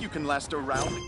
you can last around.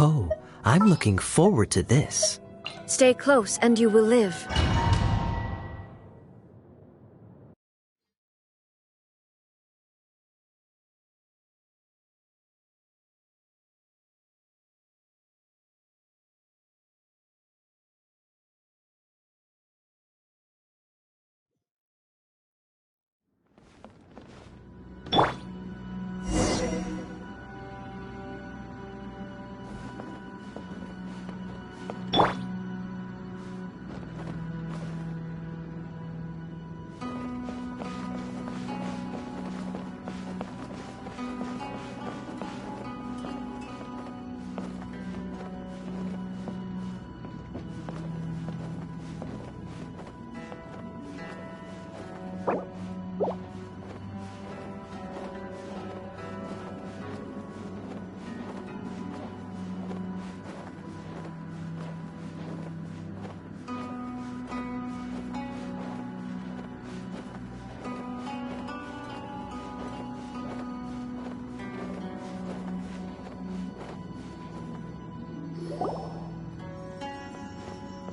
Oh, I'm looking forward to this. Stay close and you will live.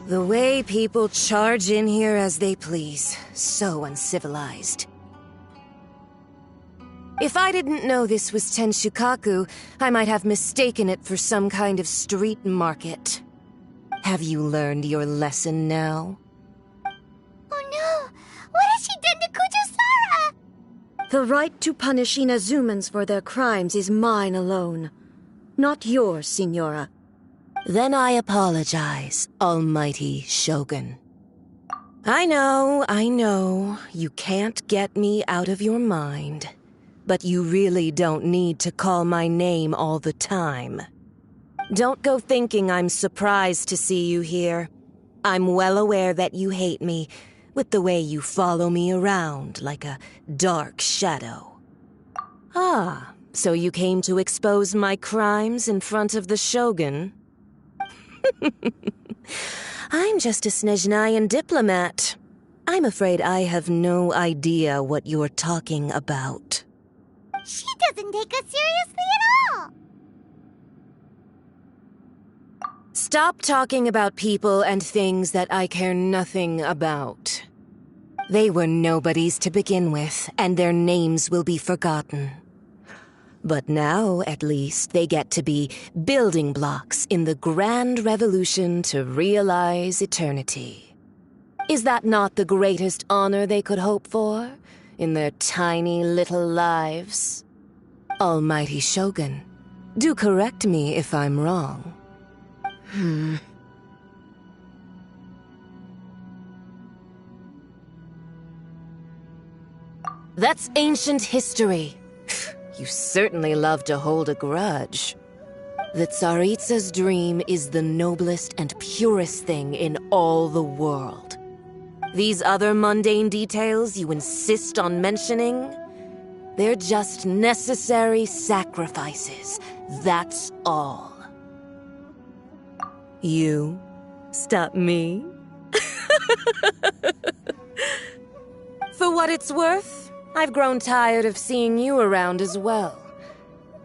The way people charge in here as they please. So uncivilized. If I didn't know this was Tenshukaku, I might have mistaken it for some kind of street market. Have you learned your lesson now? Oh no! What has she done to Kujusara? The right to punish Inazumans for their crimes is mine alone. Not yours, Signora. Then I apologize, Almighty Shogun. I know, you can't get me out of your mind. But you really don't need to call my name all the time. Don't go thinking I'm surprised to see you here. I'm well aware that you hate me, with the way you follow me around like a dark shadow. Ah, so you came to expose my crimes in front of the Shogun? I'm just a Snezhnayan diplomat. I'm afraid I have no idea what you're talking about. She doesn't take us seriously at all! Stop talking about people and things that I care nothing about. They were nobodies to begin with, and their names will be forgotten. But now, at least, they get to be building blocks in the grand revolution to realize eternity. Is that not the greatest honor they could hope for in their tiny little lives? Almighty Shogun, do correct me if I'm wrong. That's ancient history. You certainly love to hold a grudge. The Tsaritsa's dream is the noblest and purest thing in all the world. These other mundane details you insist on mentioning, They're just necessary sacrifices. That's all. You stop me? For what it's worth, I've grown tired of seeing you around as well.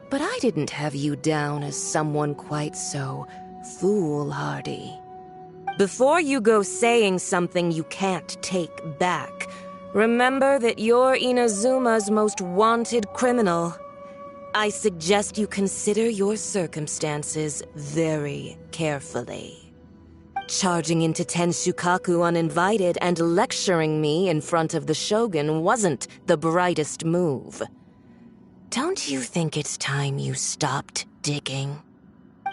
But I didn't have you down as someone quite so foolhardy. Before you go saying something you can't take back, remember that you're Inazuma's most wanted criminal. I suggest you consider your circumstances very carefully. Charging into Tenshukaku uninvited and lecturing me in front of the Shogun wasn't the brightest move. Don't you think it's time you stopped digging?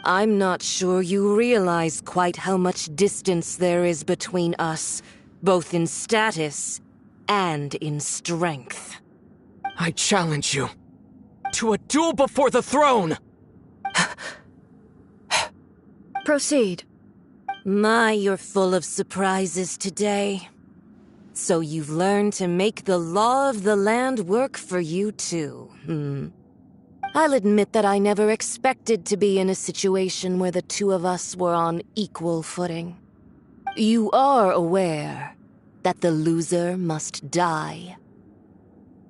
I'm not sure you realize quite how much distance there is between us, both in status and in strength. I challenge you to a duel before the throne! Proceed. My, you're full of surprises today. So you've learned to make the law of the land work for you too, I'll admit that I never expected to be in a situation where the two of us were on equal footing. You are aware that the loser must die.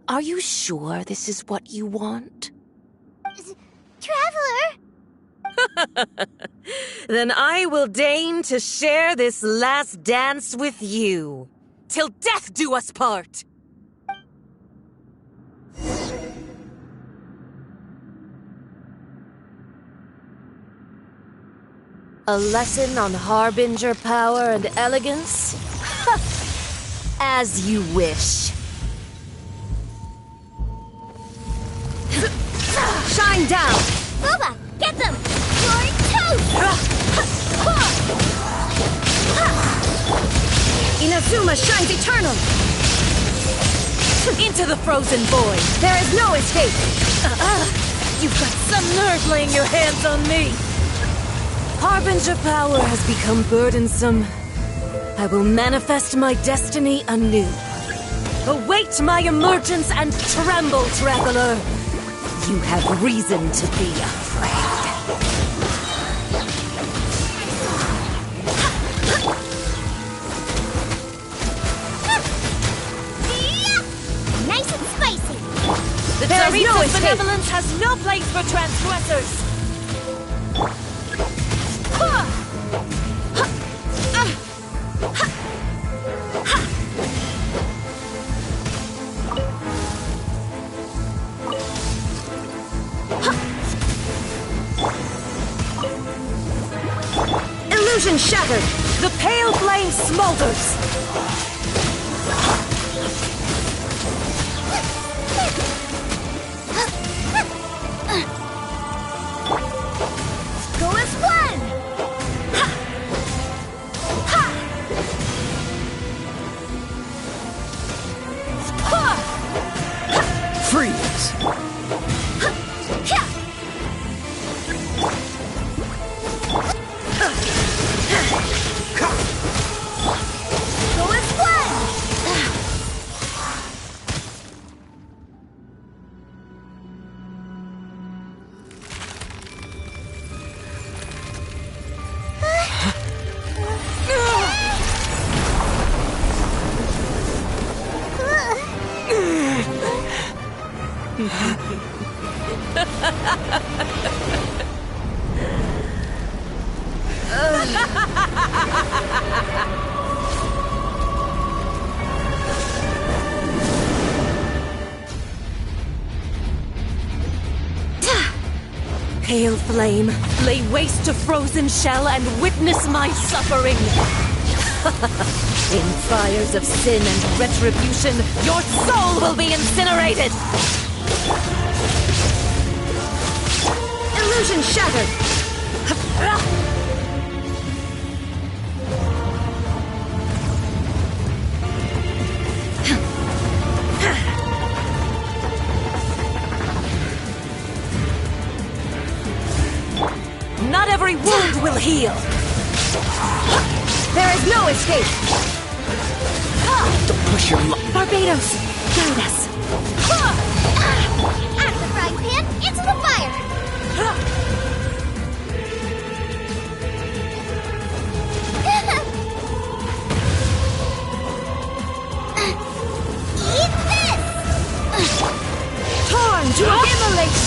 Are you sure this is what you want? Traveler! Then I will deign to share this last dance with you. Till death do us part! A lesson on harbinger power and elegance? As you wish. Shine down! Boba, get them! You're toast! Inazuma shines eternal! Into the frozen void! There is no escape! You've got some nerve laying your hands on me! Harbinger power has become burdensome. I will manifest my destiny anew. Await my emergence and tremble, traveler! You have reason to be afraid. Nice and spicy! The Tsarist of benevolence has no place for transgressors! Illusion shattered! The pale flame smolders! Go as one! Freeze! Go as one! Pale flame, lay waste to frozen shell and witness my suffering! In fires of sin and retribution, your soul will be incinerated! Illusion shattered! Not every wound will heal! There is no escape! Don't push your luck. Barbados, guide us!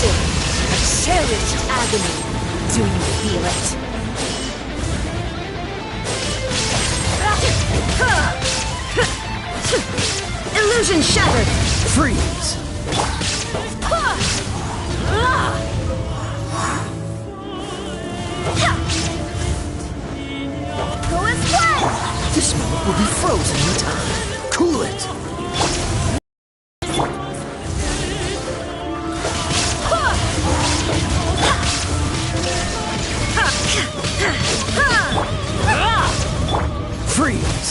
passion, a cherished agony. Do you feel it? Illusion shattered! Freeze! Go as one! This moment will be frozen in time. Cool it! Freeze!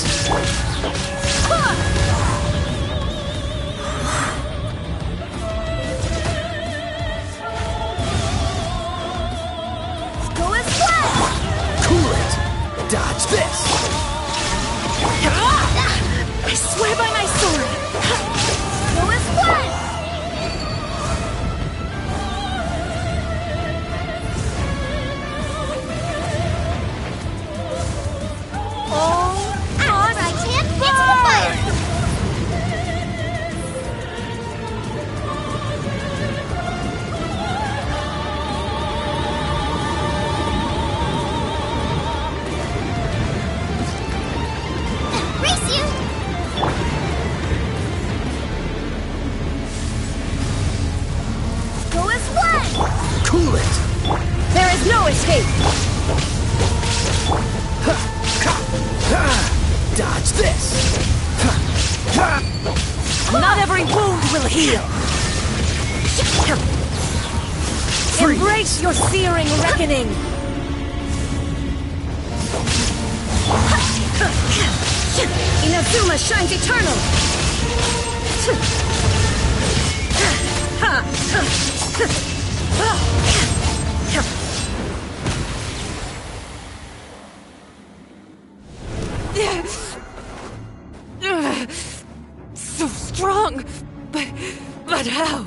Go as one! Cool it! Dodge this! I swear by my sword! Go as one! All Right hand into the fire! Race you! Go as one! Cool it! There is no escape! Dodge this! Not every wound will heal! Freeze! Embrace your searing reckoning! Inazuma shines eternal! So strong, but how?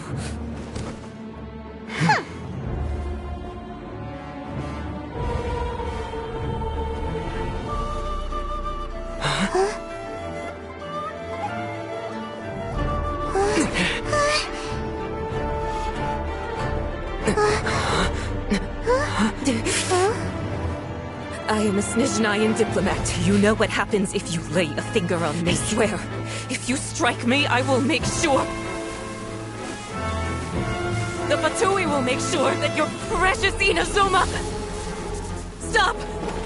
I am a Snezhnayan diplomat. You know what happens if you lay a finger on me. I swear, if you strike me, I will make sure... The Fatui will make sure that your precious Inazuma... Stop!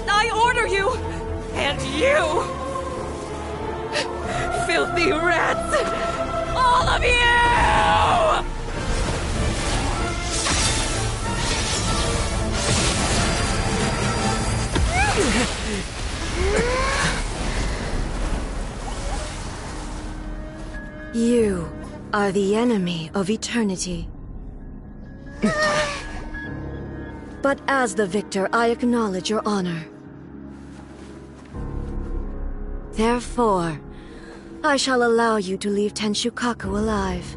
I order you! And you! Filthy rats! All of you! You are the enemy of eternity. But as the victor, I acknowledge your honor. Therefore, I shall allow you to leave Tenshukaku alive.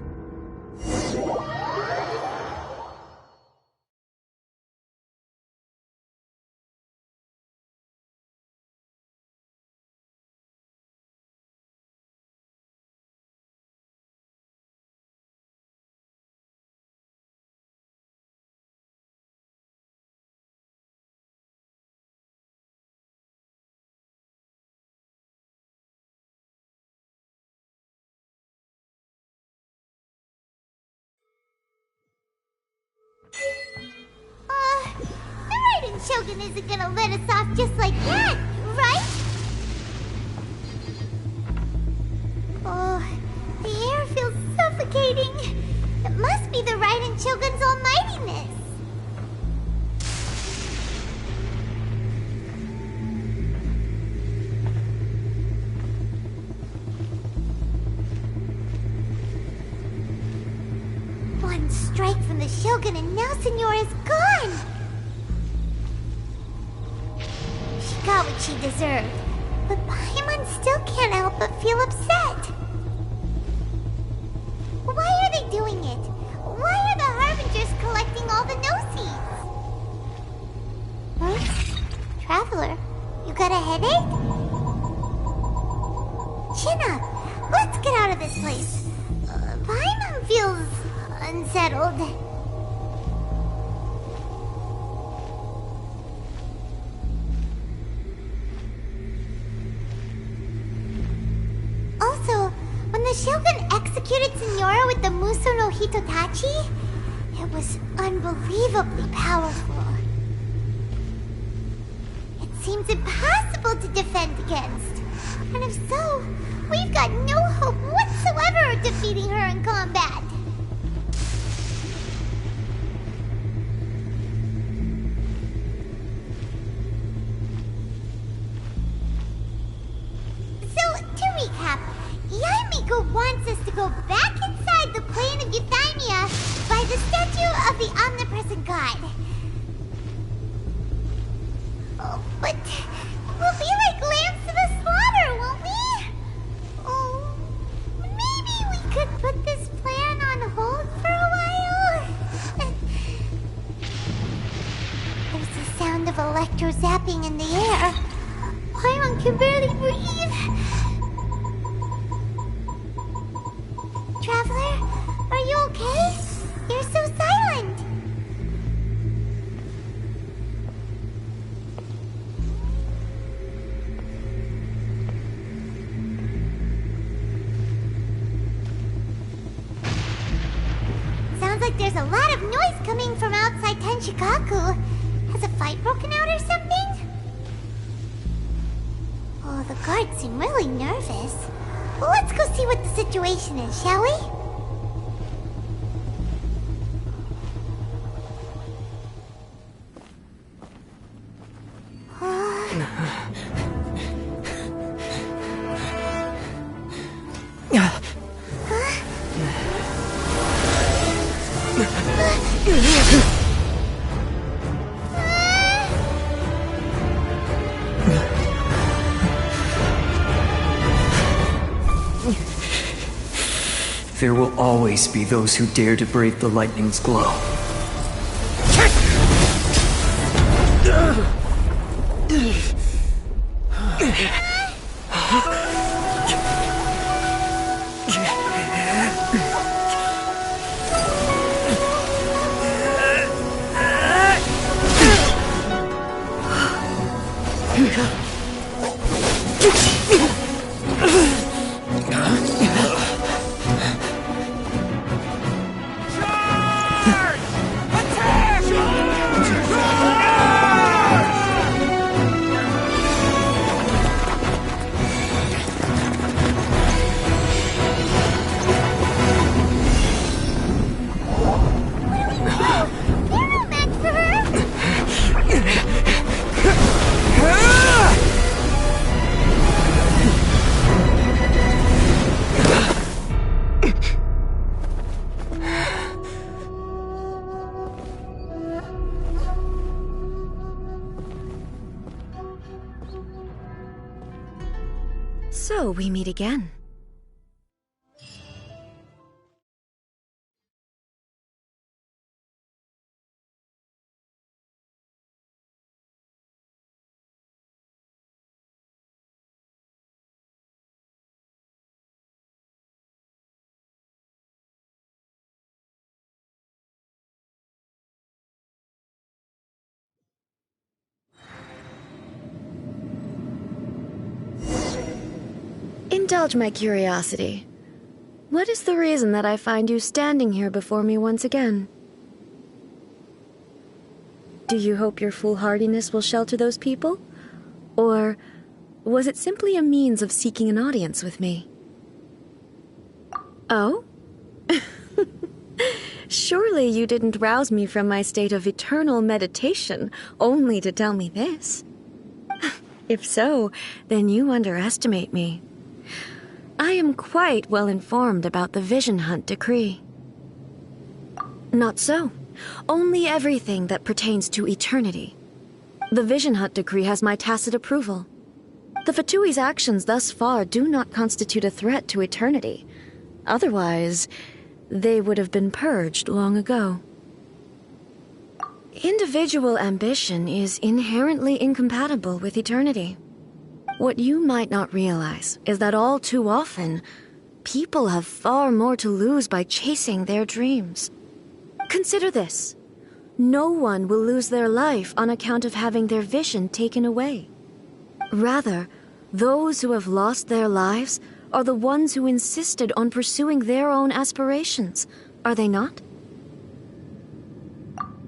The Raiden Shogun isn't gonna let us off just like that, right? Oh, the air feels suffocating. It must be the Raiden Shogun's almightiness. One strike from the Shogun and now Senora is gone! She got what she deserved, but Paimon still can't help but feel upset. Why are they doing it? Why are the Harbingers collecting all the no-seeds? Huh? Traveler, you got a headache? Chin up! Let's get out of this place. Paimon feels unsettled. also no Hitotachi? It was unbelievably powerful. It seems impossible to defend against. And if so, we've got no hope whatsoever of defeating her in combat. So, to recap, Yaemiko wants us to go back inside the plane of Euthymia by the statue of the omnipresent god. Oh, but we'll be like lambs to the slaughter, won't we? Oh, maybe we could put this plan on hold for a while? There's the sound of electro-zapping in the air. Paimon can barely breathe. Traveler, are you okay? You're so silent. Sounds like there's a lot of noise coming from outside Tenshikaku. Has a fight broken out or something? Oh, the guards seem really nervous. Well, let's go see what the situation is, shall we? There will always be those who dare to brave the lightning's glow. So we meet again. Indulge my curiosity. What is the reason that I find you standing here before me once again? Do you hope your foolhardiness will shelter those people? Or was it simply a means of seeking an audience with me? Oh? Surely you didn't rouse me from my state of eternal meditation only to tell me this. If so, then you underestimate me. I am quite well informed about the Vision Hunt decree. Not so. Only everything that pertains to eternity. The Vision Hunt decree has my tacit approval. The Fatui's actions thus far do not constitute a threat to eternity. Otherwise, they would have been purged long ago. Individual ambition is inherently incompatible with eternity. What you might not realize is that all too often, people have far more to lose by chasing their dreams. Consider this. No one will lose their life on account of having their vision taken away. Rather, those who have lost their lives are the ones who insisted on pursuing their own aspirations, are they not?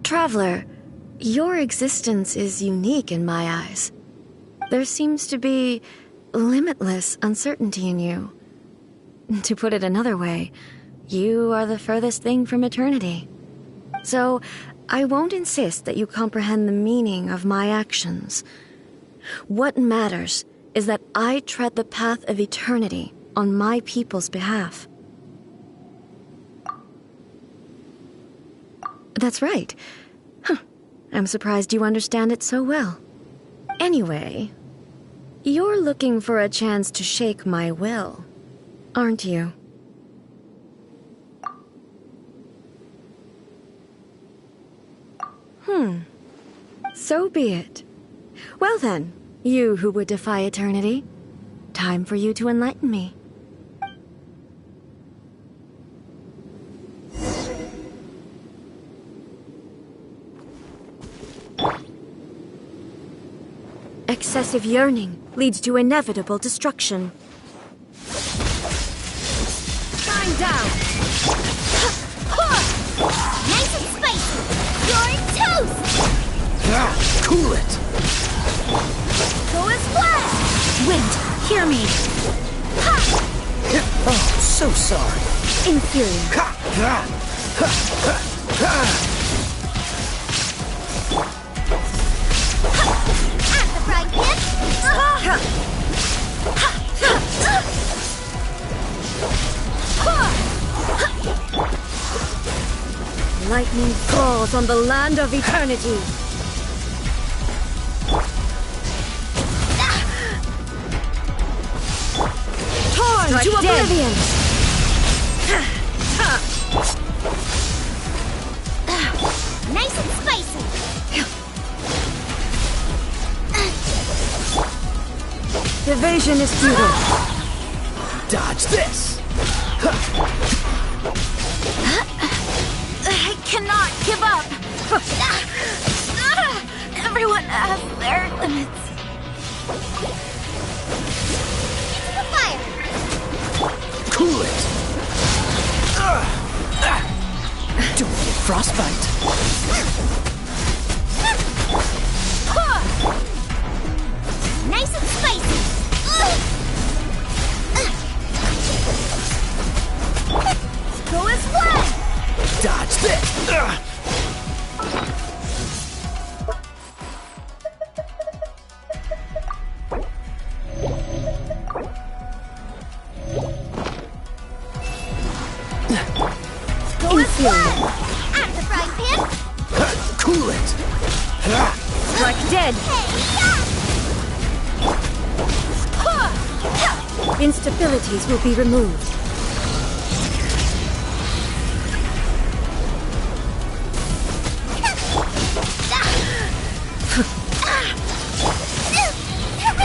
Traveler, your existence is unique in my eyes. There seems to be limitless uncertainty in you. To put it another way, you are the furthest thing from eternity. So, I won't insist that you comprehend the meaning of my actions. What matters is that I tread the path of eternity on my people's behalf. That's right. Huh. I'm surprised you understand it so well. Anyway, you're looking for a chance to shake my will, aren't you? So be it. Well then, you who would defy eternity, time for you to enlighten me. Excessive yearning leads to inevitable destruction. Shine down! Nice and spicy! You're toast! Cool it! Go as flash! Wind, hear me! Oh, so sorry. Inferior. At the frying pan! Lightning falls on the land of eternity. Torn to oblivion! Nice and spicy! Evasion is futile. Dodge this! I cannot give up! Everyone has their limits. Into the fire! Cool it! Don't get frostbite. Nice and spicy! Go as one! Dodge this! Go as one! At the frying pan! Cool it! Strike dead! Instabilities will be removed.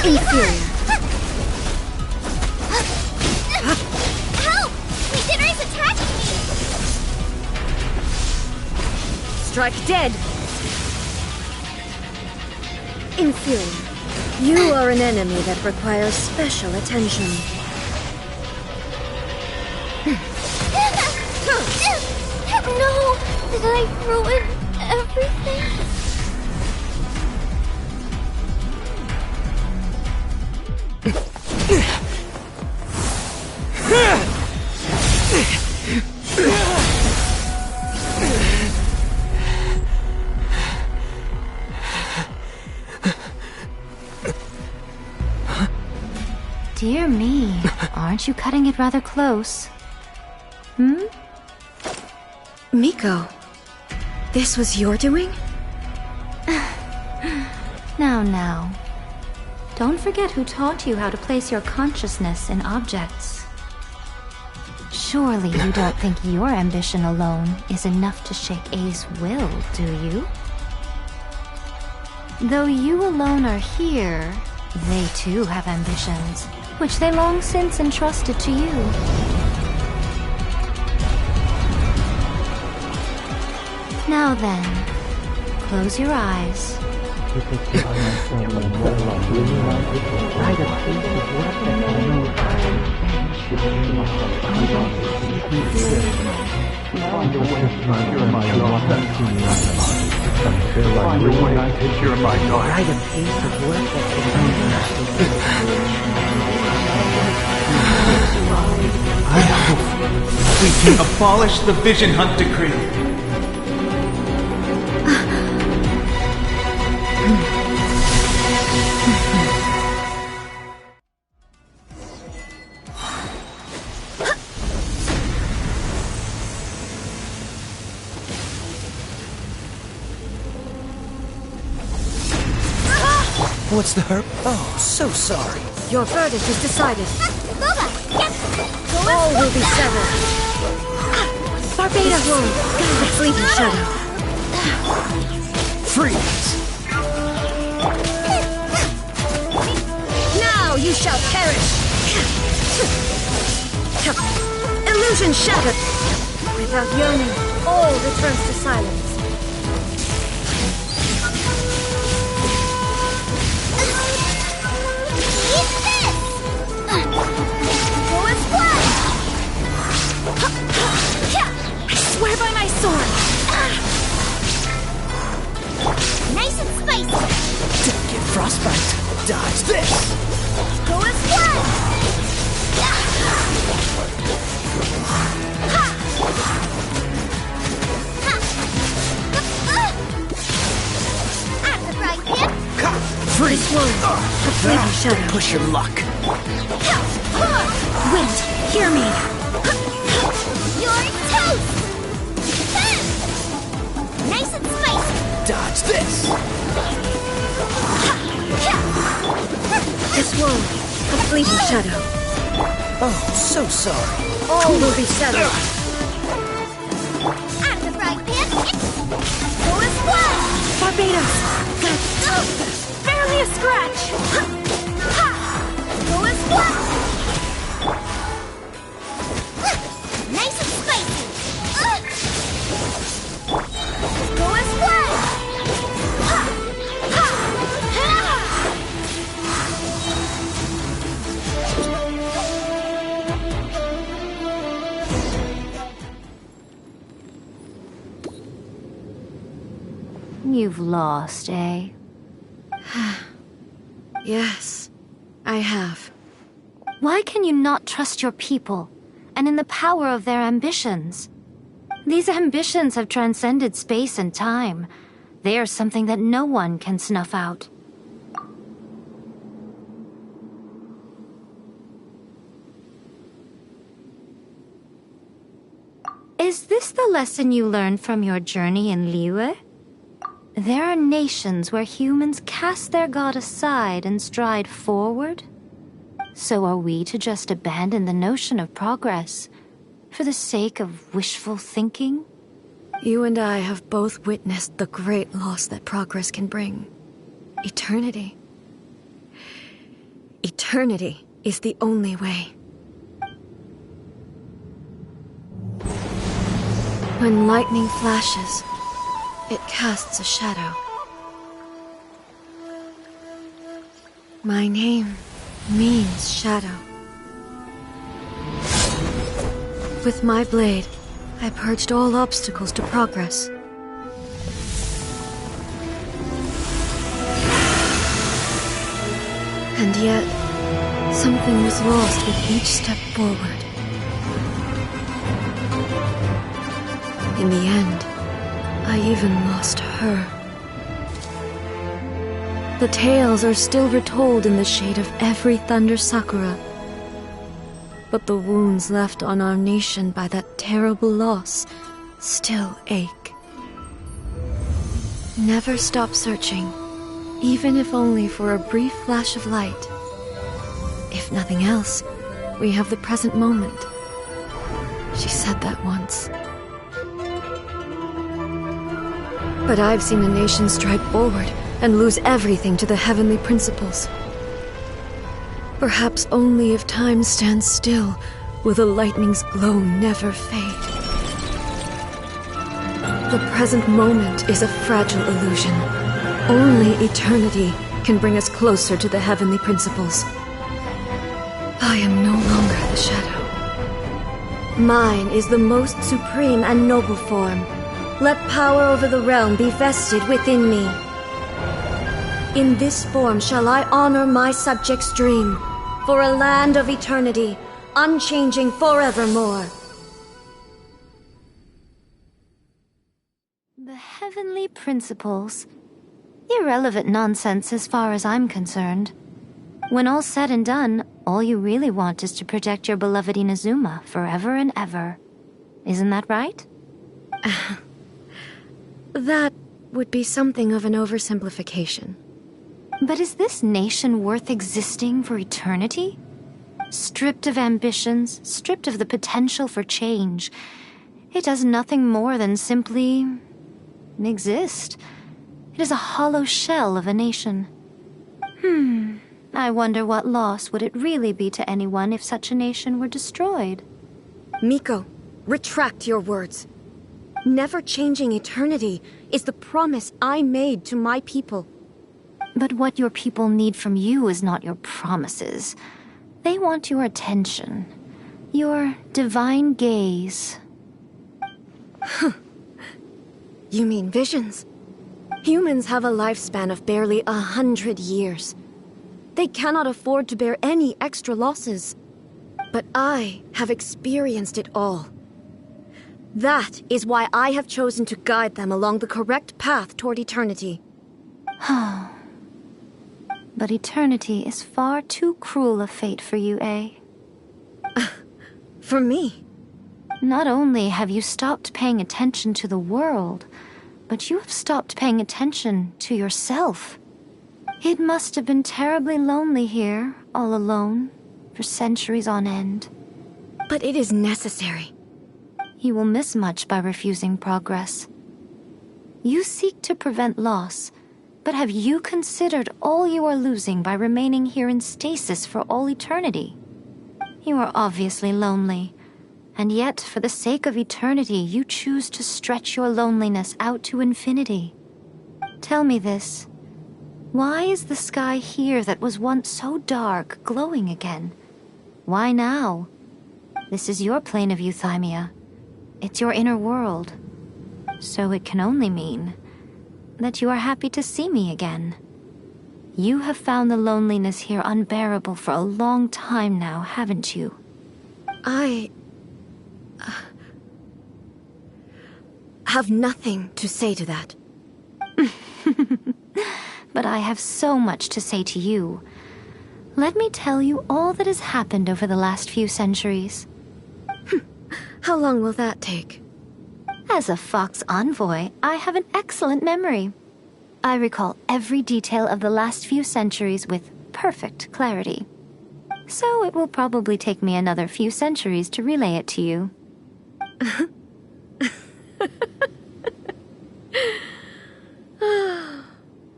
Inferior. Help! Dinner is attacking me! Strike dead! Inferior. You are an enemy that requires special attention. No! Did I ruin everything? Dear me, aren't you cutting it rather close? Miko, this was your doing? Now. Don't forget who taught you how to place your consciousness in objects. Surely you don't think your ambition alone is enough to shake A's will, do you? Though you alone are here, they too have ambitions, which they long since entrusted to you. Now then, close your eyes. You're my daughter. By the pace of work that I hope we can abolish the Vision Hunt decree. What's the hurt? Oh, so sorry. Your verdict is decided. Boba, yes! All will be severed. Barbados will guide the sleeping shadow. Freeze! Now you shall perish. Illusion shattered. Without yearning, all returns to silence. I swear by my sword! Nice and spicy! Don't get frostbite. Dodge this! Go as one! At the right hip! Freeze! A fleeting shadow. Push your luck. Wind, hear me! You're toast! Nice and spicy! Dodge this! This world, a fleeting shadow. Oh, so sorry. All will be severed. At the right hip! Go as one! Barbados! Barely a scratch! Go as one! Nice and spicy! Go as one! You've lost, eh? Yes, I have. Why can you not trust your people, and in the power of their ambitions? These ambitions have transcended space and time. They are something that no one can snuff out. Is this the lesson you learned from your journey in Liyue? There are nations where humans cast their god aside and stride forward. So are we to just abandon the notion of progress for the sake of wishful thinking? You and I have both witnessed the great loss that progress can bring. Eternity. Eternity is the only way. When lightning flashes, it casts a shadow. My name means shadow. With my blade, I purged all obstacles to progress. And yet, something was lost with each step forward. In the end, I even lost her. The tales are still retold in the shade of every Thunder Sakura. But the wounds left on our nation by that terrible loss still ache. Never stop searching, even if only for a brief flash of light. If nothing else, we have the present moment. She said that once. But I've seen a nation stride forward and lose everything to the heavenly principles. Perhaps only if time stands still will the lightning's glow never fade. The present moment is a fragile illusion. Only eternity can bring us closer to the heavenly principles. I am no longer the shadow. Mine is the most supreme and noble form. Let power over the realm be vested within me. In this form shall I honor my subjects' dream, for a land of eternity, unchanging forevermore. The heavenly principles. Irrelevant nonsense as far as I'm concerned. When all's said and done, all you really want is to protect your beloved Inazuma forever and ever. Isn't that right? That would be something of an oversimplification. But is this nation worth existing for eternity? Stripped of ambitions, stripped of the potential for change, it does nothing more than simply exist. It is a hollow shell of a nation. I wonder what loss would it really be to anyone if such a nation were destroyed. Miko, retract your words. Never changing eternity is the promise I made to my people. But what your people need from you is not your promises. They want your attention. Your divine gaze. You mean visions? Humans have a lifespan of barely 100 years. They cannot afford to bear any extra losses. But I have experienced it all. That is why I have chosen to guide them along the correct path toward eternity. But eternity is far too cruel a fate for you, eh? For me? Not only have you stopped paying attention to the world, but you have stopped paying attention to yourself. It must have been terribly lonely here, all alone, for centuries on end. But it is necessary. You will miss much by refusing progress. You seek to prevent loss, but have you considered all you are losing by remaining here in stasis for all eternity? You are obviously lonely, and yet for the sake of eternity you choose to stretch your loneliness out to infinity. Tell me this. Why is the sky here that was once so dark glowing again? Why now? This is your plane of euthymia. It's your inner world. So it can only mean that you are happy to see me again. You have found the loneliness here unbearable for a long time now, haven't you? I have nothing to say to that. But I have so much to say to you. Let me tell you all that has happened over the last few centuries. How long will that take? As a Fox envoy, I have an excellent memory. I recall every detail of the last few centuries with perfect clarity. So it will probably take me another few centuries to relay it to you.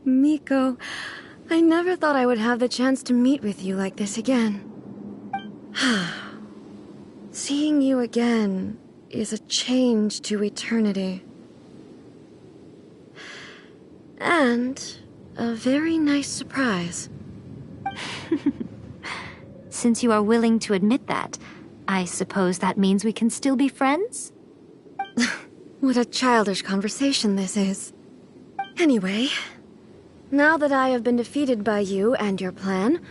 Miko, I never thought I would have the chance to meet with you like this again. Seeing you again is a change to eternity. And a very nice surprise. Since you are willing to admit that, I suppose that means we can still be friends? What a childish conversation this is. Anyway, now that I have been defeated by you and your plan,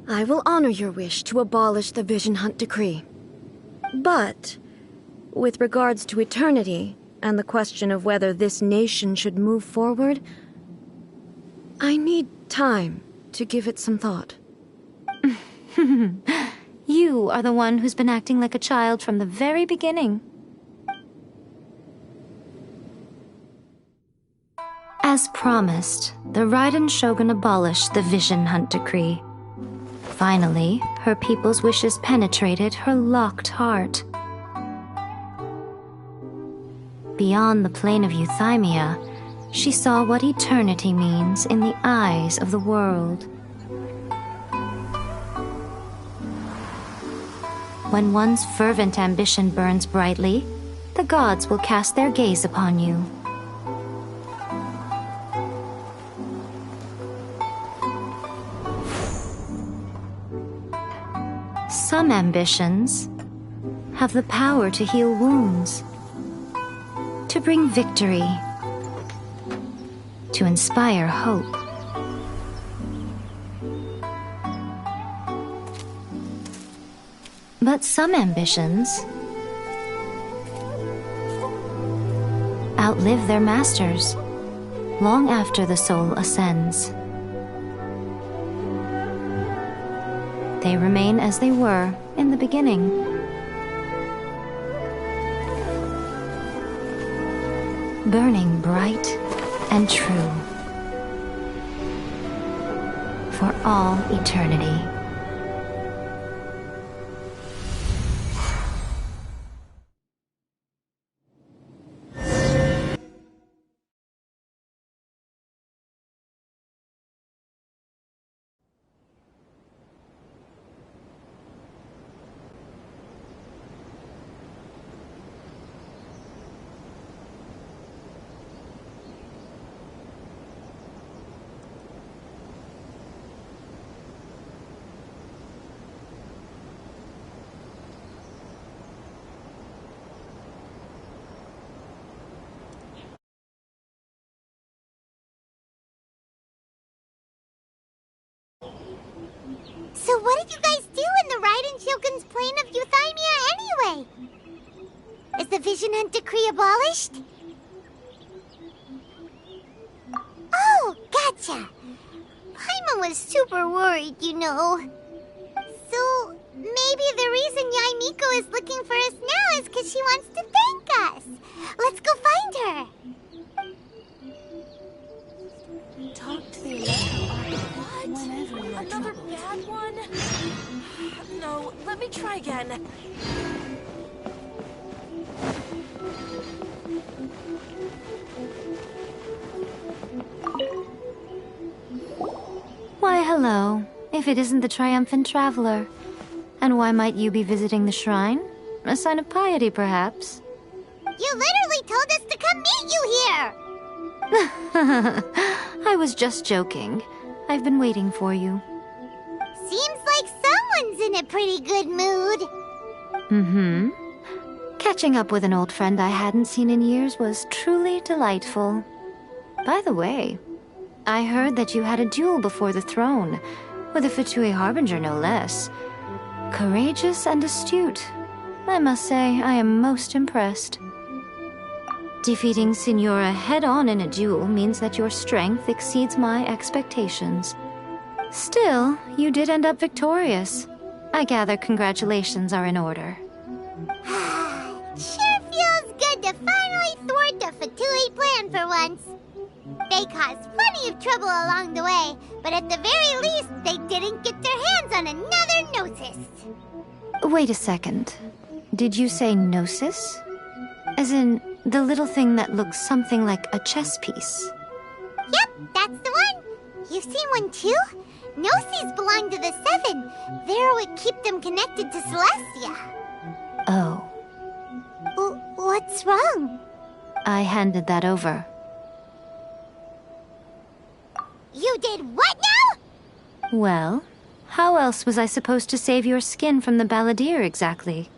I will honor your wish to abolish the Vision Hunt Decree. But, with regards to eternity, and the question of whether this nation should move forward, I need time to give it some thought. You are the one who's been acting like a child from the very beginning. As promised, the Raiden Shogun abolished the Vision Hunt Decree. Finally, her people's wishes penetrated her locked heart. Beyond the plane of euthymia, she saw what eternity means in the eyes of the world. When one's fervent ambition burns brightly, the gods will cast their gaze upon you. Some ambitions, have the power to heal wounds, to bring victory, to inspire hope. But some ambitions outlive their masters long after the soul ascends. They remain as they were in the beginning. Burning bright and true for all eternity. So what did you guys do in the Raiden Shogun's plane of Euthymia anyway? Is the Vision Hunt decree abolished? Oh, gotcha. Paimon was super worried, you know. So maybe the reason Yaimiko is looking for us now is because she wants to thank us. Let's go find her. Talk to the What? Another bad one? No, let me try again. Why, hello, if it isn't the triumphant traveler. And why might you be visiting the shrine? A sign of piety, perhaps? You literally told us to come meet you here! I was just joking. I've been waiting for you. Seems like someone's in a pretty good mood. Mm-hmm. Catching up with an old friend I hadn't seen in years was truly delightful. By the way, I heard that you had a duel before the throne, with a Fatui Harbinger no less. Courageous and astute. I must say, I am most impressed. Defeating Signora head-on in a duel means that your strength exceeds my expectations. Still, you did end up victorious. I gather congratulations are in order. Sure feels good to finally thwart the Fatui plan for once. They caused plenty of trouble along the way, but at the very least, they didn't get their hands on another Gnosis. Wait a second. Did you say Gnosis? As in, the little thing that looks something like a chess piece? Yep, that's the one. You've seen one too? Gnosis belong to the Seven. They're what keep them connected to Celestia. Oh. What's wrong? I handed that over. You did what now? Well, how else was I supposed to save your skin from the Balladeer exactly?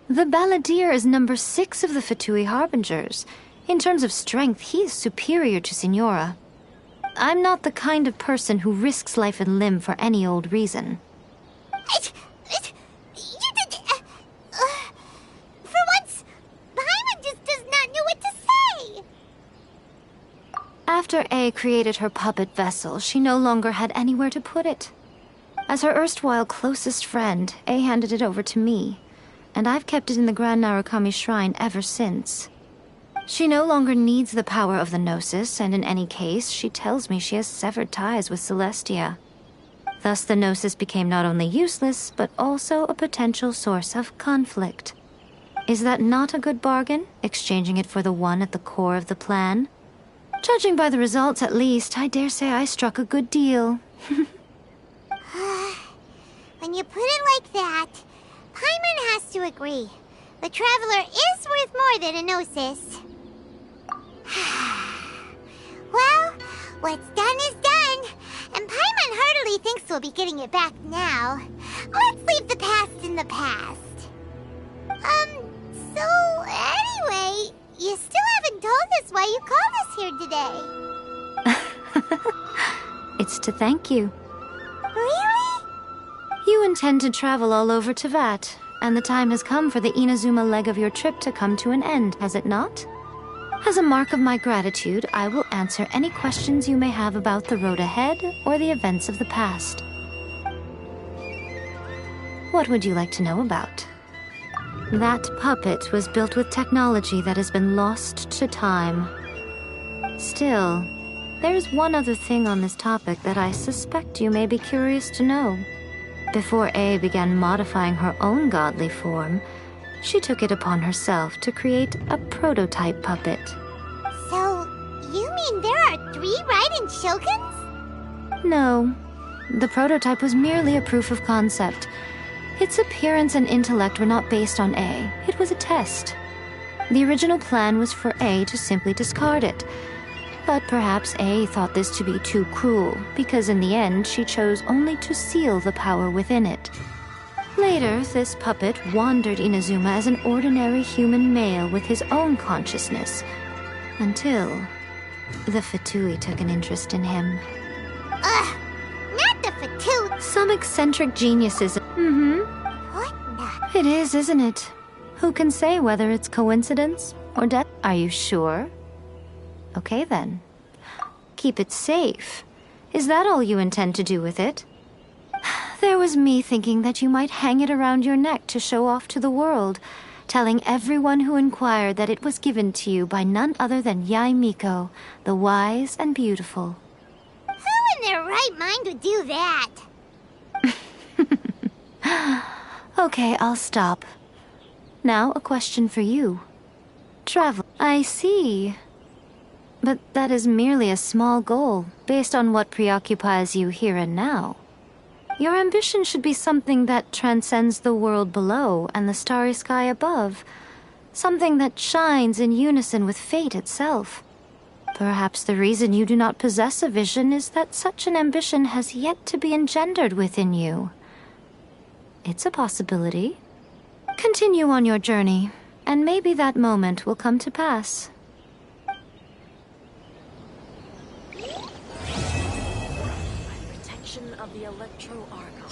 The Balladeer is number 6 of the Fatui Harbingers. In terms of strength, he is superior to Signora. I'm not the kind of person who risks life and limb for any old reason. For once, Paimon just does not know what to say. After A created her puppet vessel, she no longer had anywhere to put it. As her erstwhile closest friend, A handed it over to me, and I've kept it in the Grand Narukami Shrine ever since. She no longer needs the power of the Gnosis, and in any case, she tells me she has severed ties with Celestia. Thus the Gnosis became not only useless, but also a potential source of conflict. Is that not a good bargain, exchanging it for the one at the core of the plan? Judging by the results, at least, I dare say I struck a good deal. When you put it like that, Paimon has to agree. The Traveler is worth more than a Gnosis. Well, what's done is done. And Paimon heartily thinks we'll be getting it back now. Let's leave the past in the past. So anyway, you still haven't told us why you called us here today. It's to thank you. Really? You intend to travel all over Teyvat, and the time has come for the Inazuma leg of your trip to come to an end, has it not? As a mark of my gratitude, I will answer any questions you may have about the road ahead or the events of the past. What would you like to know about? That puppet was built with technology that has been lost to time. Still, there is one other thing on this topic that I suspect you may be curious to know. Before A began modifying her own godly form, she took it upon herself to create a prototype puppet. So, you mean there are 3 Raiden Shoguns? No, the prototype was merely a proof of concept. Its appearance and intellect were not based on A. It was a test. The original plan was for A to simply discard it. But perhaps A thought this to be too cruel, because in the end she chose only to seal the power within it. Later, this puppet wandered Inazuma as an ordinary human male with his own consciousness, until the Fatui took an interest in him. Ugh, not the Fatui. Some eccentric geniuses. What the? It is, isn't it? Who can say whether it's coincidence or death? Are you sure? Okay then. Keep it safe. Is that all you intend to do with it? There was me thinking that you might hang it around your neck to show off to the world, telling everyone who inquired that it was given to you by none other than Yae Miko, the wise and beautiful. Who in their right mind would do that? Okay, I'll stop. Now, a question for you. Travel. I see. But that is merely a small goal, based on what preoccupies you here and now. Your ambition should be something that transcends the world below and the starry sky above. Something that shines in unison with fate itself. Perhaps the reason you do not possess a vision is that such an ambition has yet to be engendered within you. It's a possibility. Continue on your journey, and maybe that moment will come to pass. Protection of the Electro Argon.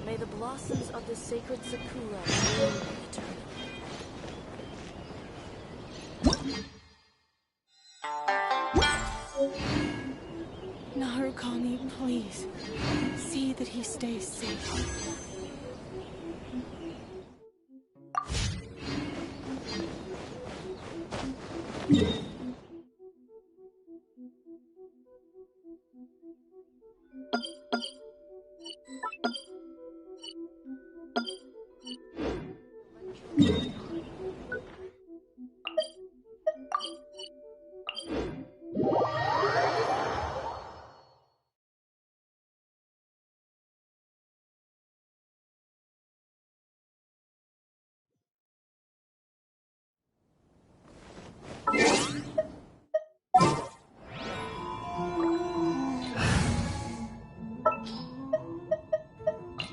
May the blossoms of the sacred Sakura bloom eternally. Narukami, please. See that he stays safe.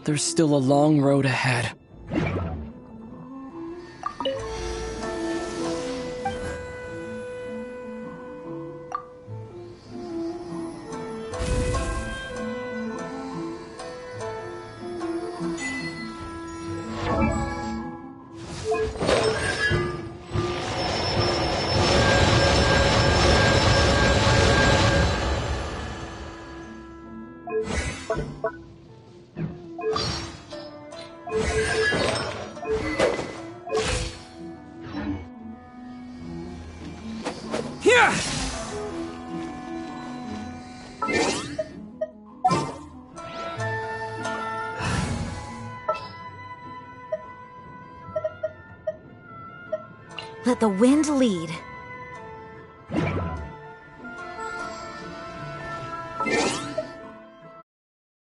There's still a long road ahead. Let the wind lead.